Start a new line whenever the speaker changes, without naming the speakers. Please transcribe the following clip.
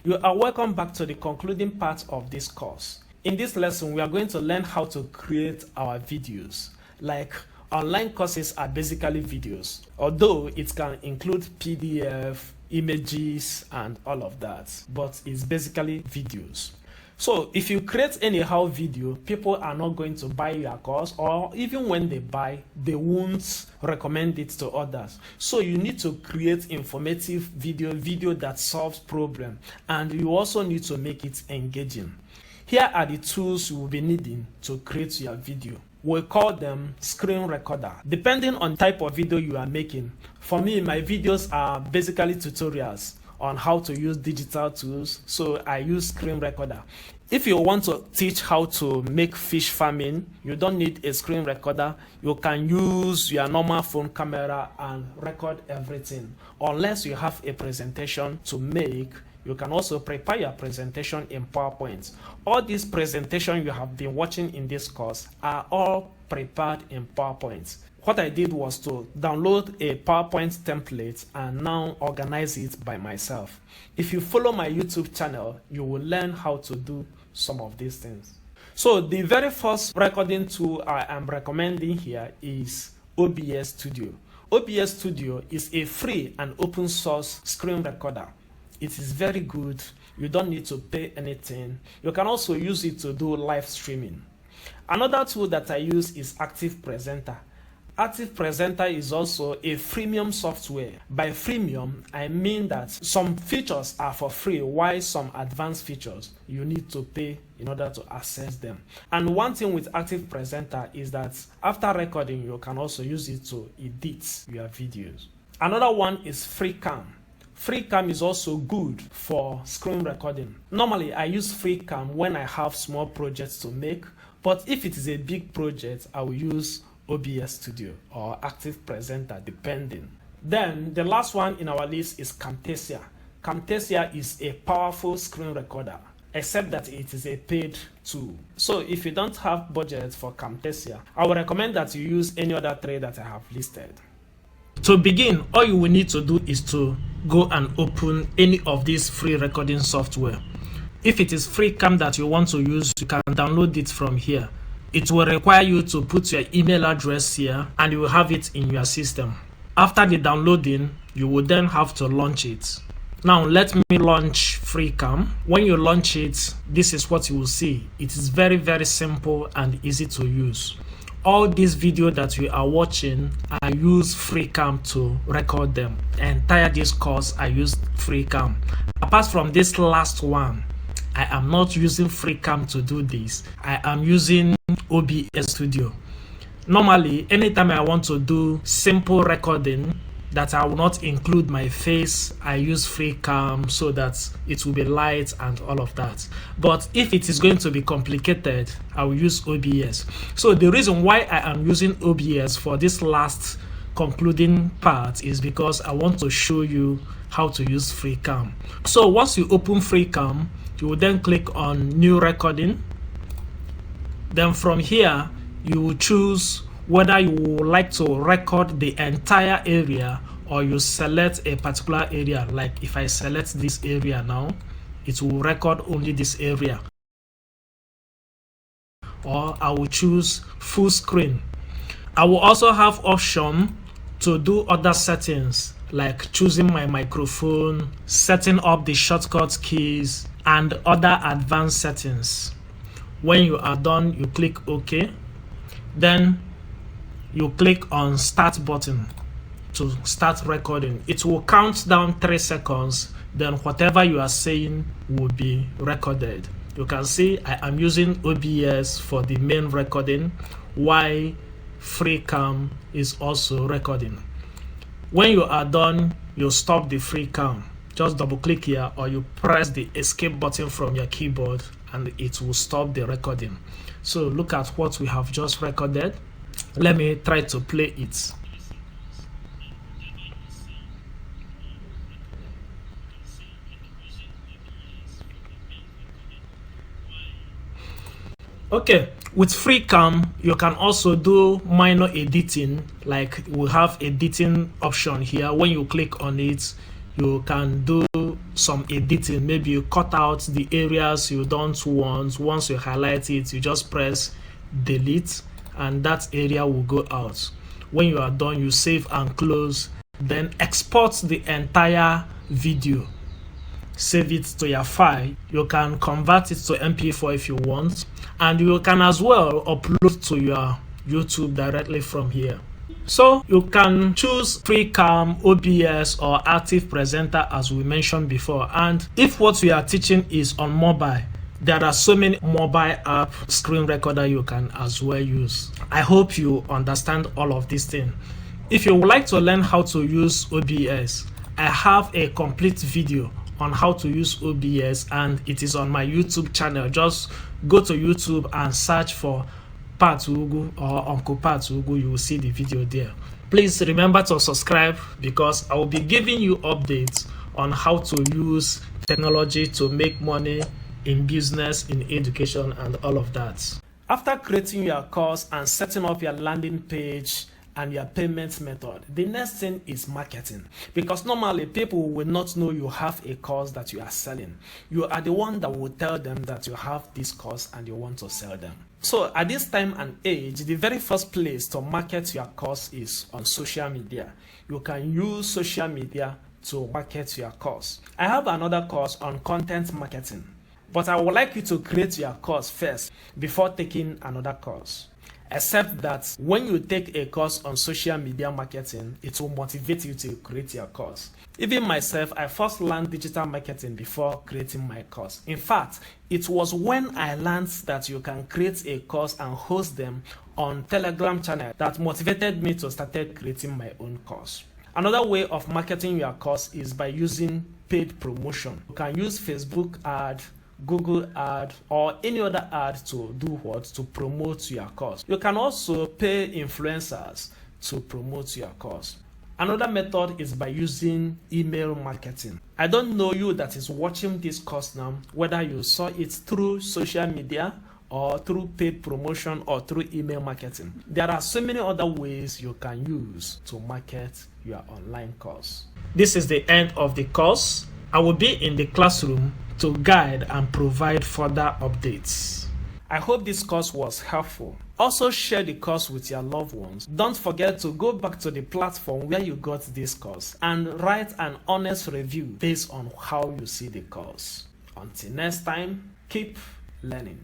You are welcome back to the concluding part of this course. In this lesson, we are going to learn how to create our videos. Like online courses are basically videos, although it can include PDF, images, and all of that, but it's basically videos. So if you create anyhow video, people are not going to buy your course, or even when they buy, they won't recommend it to others. So you need to create informative video that solves problem, and you also need to make it engaging. Here are the tools you will be needing to create your video. We call them screen recorder, depending on type of video you are making. For me, my videos are basically tutorials on how to use digital tools, so I use screen recorder. If you want to teach how to make fish farming, you don't need a screen recorder. You can use your normal phone camera and record everything. Unless you have a presentation to make, you can also prepare your presentation in PowerPoint. All these presentations you have been watching in this course are all prepared in PowerPoint. What I did was to download a PowerPoint template and now organize it by myself. If you follow my YouTube channel, you will learn how to do some of these things. So the very first recording tool I am recommending here is OBS Studio. OBS Studio is a free and open source screen recorder. It is very good. You don't need to pay anything. You can also use it to do live streaming. Another tool that I use is Active Presenter. Active Presenter is also a freemium software. By freemium, I mean that some features are for free, while some advanced features you need to pay in order to access them. And one thing with Active Presenter is that after recording, you can also use it to edit your videos. Another one is FreeCam. FreeCam is also good for screen recording. Normally, I use FreeCam when I have small projects to make, but if it is a big project, I will use OBS Studio or Active Presenter, depending. Then the last one in our list is Camtasia. Camtasia is a powerful screen recorder, except that it is a paid tool. So if you don't have budget for Camtasia, I would recommend that you use any other three that I have listed. To begin, all you will need to do is to go and open any of these free recording software. If it is FreeCam that you want to use, you can download it from here. It will require you to put your email address here and you will have it in your system. After the downloading, you will then have to launch it. Now let me launch FreeCam. When you launch it, this is what you will see. It is very, very simple and easy to use. All these videos that we are watching, I use FreeCam to record them. Entire this course, I used FreeCam. Apart from this last one, I am not using FreeCam to do this. I am using OBS Studio. Normally, anytime I want to do simple recording that I will not include my face, I use FreeCam so that it will be light and all of that. But if it is going to be complicated, I will use OBS. So the reason why I am using OBS for this last concluding part is because I want to show you how to use FreeCam. So once you open FreeCam, you will then click on New Recording. Then from here, you will choose whether you would like to record the entire area or you select a particular area. Like if I select this area now, it will record only this area. Or I will choose full screen. I will also have option to do other settings like choosing my microphone, setting up the shortcut keys, and other advanced settings. When you are done, you click OK. Then you click on Start button to start recording. It will count down 3 seconds. Then whatever you are saying will be recorded. You can see I am using OBS for the main recording, while FreeCam is also recording. When you are done, you stop the FreeCam. Just double click here or you press the escape button from your keyboard and it will stop the recording. So look at what we have just recorded. Let me try to play it. Okay, with FreeCam, you can also do minor editing. Like we have editing option here. When you click on it, you can do some editing. Maybe you cut out the areas you don't want. Once you highlight it, you just press delete and that area will go out. When you are done, you save and close, then export the entire video. Save it to your file. You can convert it to MP4 if you want, and you can as well upload to your YouTube directly from here. So you can choose FreeCam, OBS, or Active Presenter as we mentioned before. And if what we are teaching is on mobile, there are so many mobile app screen recorder you can as well use. I hope you understand all of these things. If you would like to learn how to use OBS, I have a complete video on how to use OBS and it is on my YouTube channel. Just go to YouTube and search for Pat Ugu or Uncle Pat Ugu. You will see the video there. Please remember to subscribe because I will be giving you updates on how to use technology to make money in business, in education, and all of that. After creating your course and setting up your landing page and your payment method, the next thing is marketing, because normally people will not know you have a course that you are selling. You are the one that will tell them that you have this course and you want to sell them. So at this time and age, the very first place to market your course is on social media. You can use social media to market your course. I have another course on content marketing, but I would like you to create your course first before taking another course. Except that when you take a course on social media marketing, it will motivate you to create your course. Even myself, I first learned digital marketing before creating my course. In fact, it was when I learned that you can create a course and host them on Telegram channel that motivated me to start creating my own course. Another way of marketing your course is by using paid promotion. You can use Facebook ad, Google ad, or any other ad to do what? To promote your course. You can also pay influencers to promote your course. Another method is by using email marketing. I don't know you that is watching this course now, whether you saw it through social media or through paid promotion or through email marketing. There are so many other ways you can use to market your online course. This is the end of the course. I will be in the classroom to guide and provide further updates. I hope this course was helpful. Also share the course with your loved ones. Don't forget to go back to the platform where you got this course and write an honest review based on how you see the course. Until next time, keep learning.